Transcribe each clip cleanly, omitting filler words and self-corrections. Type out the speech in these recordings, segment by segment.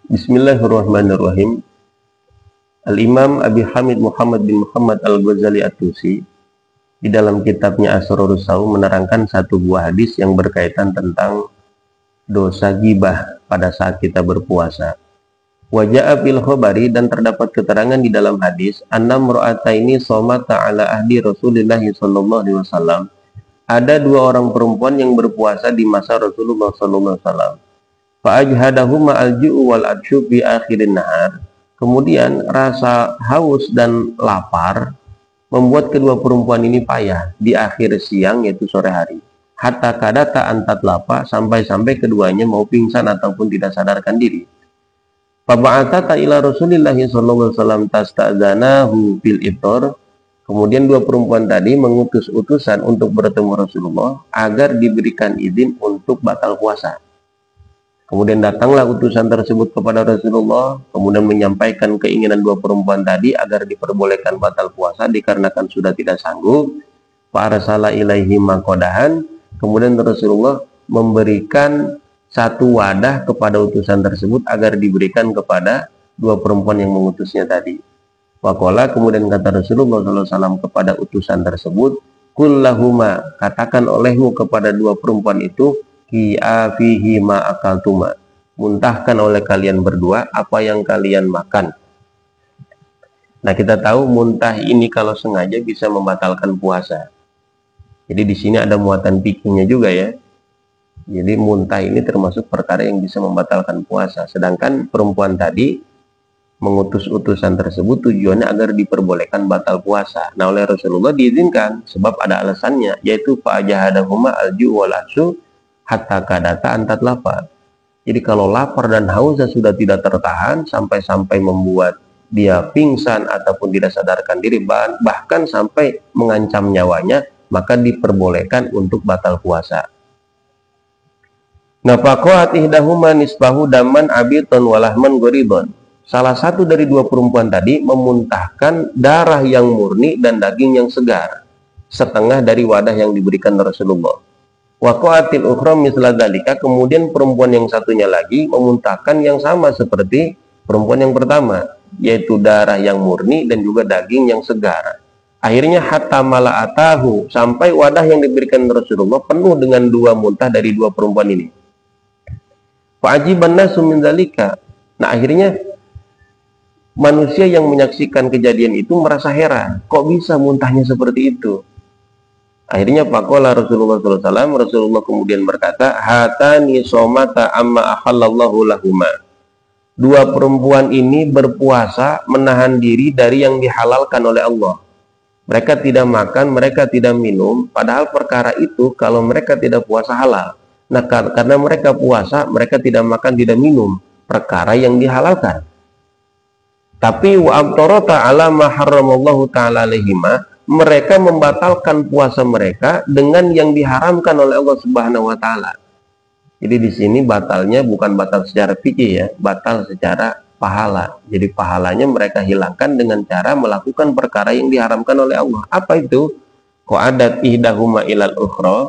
Bismillahirrahmanirrahim. Al-Imam Abi Hamid Muhammad bin Muhammad Al-Ghazali At-Tusi di dalam kitabnya Asrarus Shaum menerangkan satu buah hadis yang berkaitan tentang dosa ghibah pada saat kita berpuasa. Waja'a fil khabari, dan terdapat keterangan di dalam hadis, annam ra'ataini somata ala ahdi Rasulullah sallallahu alaihi wasallam. Ada dua orang perempuan yang berpuasa di masa Rasulullah sallallahu alaihi wasallam. Fa'ajhadahuma al-ju'u wal atsyu fi akhirin nahar. Kemudian rasa haus dan lapar membuat kedua perempuan ini payah di akhir siang, yaitu sore hari. Hatta kadata antat lapa, sampai-sampai keduanya mau pingsan ataupun tidak sadarkan diri. Faba'atata ila Rasulillah sallallahu alaihi wasallam tasta'zanahu bil iftar. Kemudian dua perempuan tadi mengutus utusan untuk bertemu Rasulullah agar diberikan izin untuk batal puasa. Kemudian datanglah utusan tersebut kepada Rasulullah, kemudian menyampaikan keinginan dua perempuan tadi agar diperbolehkan batal puasa dikarenakan sudah tidak sanggup. Fa'arsala ilaihi maqadahan. Kemudian Rasulullah memberikan satu wadah kepada utusan tersebut agar diberikan kepada dua perempuan yang mengutusnya tadi. Waqala, kemudian kata Rasulullah SAW kepada utusan tersebut, kullahuma, katakan olehmu kepada dua perempuan itu, fihi ma akaltuma, muntahkan oleh kalian berdua apa yang kalian makan. Nah, kita tahu muntah ini kalau sengaja bisa membatalkan puasa. Jadi di sini ada muatan fikihnya juga ya. Jadi muntah ini termasuk perkara yang bisa membatalkan puasa. Sedangkan perempuan tadi mengutus utusan tersebut tujuannya agar diperbolehkan batal puasa. Nah, oleh Rasulullah diizinkan sebab ada alasannya, yaitu fa'ajahadahuma al-ju' wal atsyu hatta kadata antat lapar. Jadi kalau lapar dan hausnya sudah tidak tertahan sampai-sampai membuat dia pingsan ataupun tidak sadarkan diri, bahkan sampai mengancam nyawanya, maka diperbolehkan untuk batal puasa. Nafaqat ihdahuma nisbahu daman abiton walahman goridon. Salah satu dari dua perempuan tadi memuntahkan darah yang murni dan daging yang segar, setengah dari wadah yang diberikan Rasulullah. Waqatil ukhra misla dzalika, kemudian perempuan yang satunya lagi memuntahkan yang sama seperti perempuan yang pertama, yaitu darah yang murni dan juga daging yang segar. Akhirnya hatta mala'atahu, sampai wadah yang diberikan Rasulullah penuh dengan dua muntah dari dua perempuan ini. Fa'ajiban nasu min dzalika. Nah, akhirnya manusia yang menyaksikan kejadian itu merasa heran, kok bisa muntahnya seperti itu? Akhirnya faqala Rasulullah SAW, Rasulullah kemudian berkata, hatani somata amma ahallallahu lahuma. Dua perempuan ini berpuasa menahan diri dari yang dihalalkan oleh Allah. Mereka tidak makan, mereka tidak minum, padahal perkara itu kalau mereka tidak puasa halal. Nah, karena mereka puasa, mereka tidak makan, tidak minum, perkara yang dihalalkan. Tapi wa abtarata ala ma harramallahu ta'ala alaihima, mereka membatalkan puasa mereka dengan yang diharamkan oleh Allah Subhanahu wa taala. Jadi di sini batalnya bukan batal secara fikih ya, batal secara pahala. Jadi pahalanya mereka hilangkan dengan cara melakukan perkara yang diharamkan oleh Allah. Apa itu? Qa'adat ihdahuma ilal ukhra.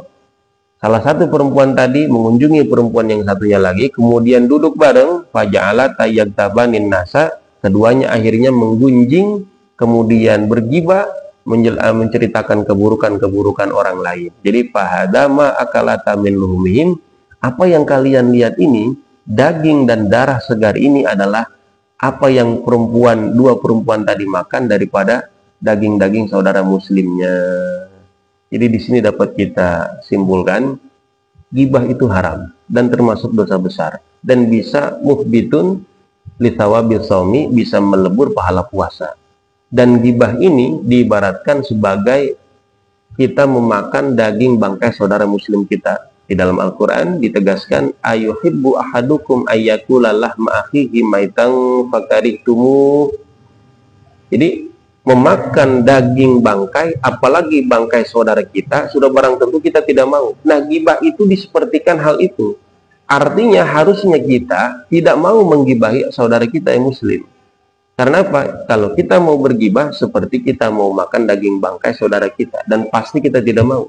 Salah satu perempuan tadi mengunjungi perempuan yang satunya lagi, kemudian duduk bareng, faja'ala tayyagtabanin nasa, keduanya akhirnya menggunjing, kemudian bergibah, menceritakan keburukan-keburukan orang lain. Jadi fahadama akalata min luhumihim, apa yang kalian lihat ini, daging dan darah segar ini adalah apa yang dua perempuan tadi makan daripada daging-daging saudara muslimnya. Jadi di sini dapat kita simpulkan, ghibah itu haram dan termasuk dosa besar dan bisa muhbitun li thawabil shaumi, bisa melebur pahala puasa. Dan ghibah ini diibaratkan sebagai kita memakan daging bangkai saudara muslim kita. Di dalam Al-Quran ditegaskan, ayuhibbu ahadukum ayyakula lahma akhihi maitan fakarihtumu. Jadi memakan daging bangkai, apalagi bangkai saudara kita, sudah barang tentu kita tidak mau. Nah, ghibah itu disepertikan hal itu. Artinya harusnya kita tidak mau menggibahi saudara kita yang muslim. Karena apa? Kalau kita mau bergibah seperti kita mau makan daging bangkai saudara kita, dan pasti kita tidak mau.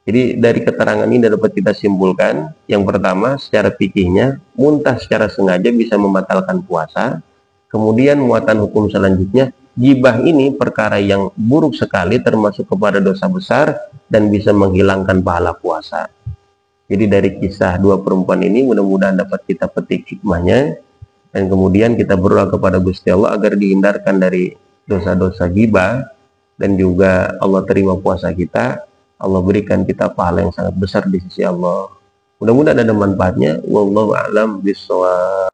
Jadi dari keterangan ini dapat kita simpulkan, yang pertama secara fikihnya, muntah secara sengaja bisa membatalkan puasa. Kemudian muatan hukum selanjutnya, gibah ini perkara yang buruk sekali termasuk kepada dosa besar dan bisa menghilangkan pahala puasa. Jadi dari kisah dua perempuan ini mudah-mudahan dapat kita petik hikmahnya, dan kemudian kita berdoa kepada Gusti Allah agar dihindarkan dari dosa-dosa gibah, dan juga Allah terima puasa kita, Allah berikan kita pahala yang sangat besar di sisi Allah. Mudah-mudahan ada manfaatnya. Wallahu a'lam bishawab.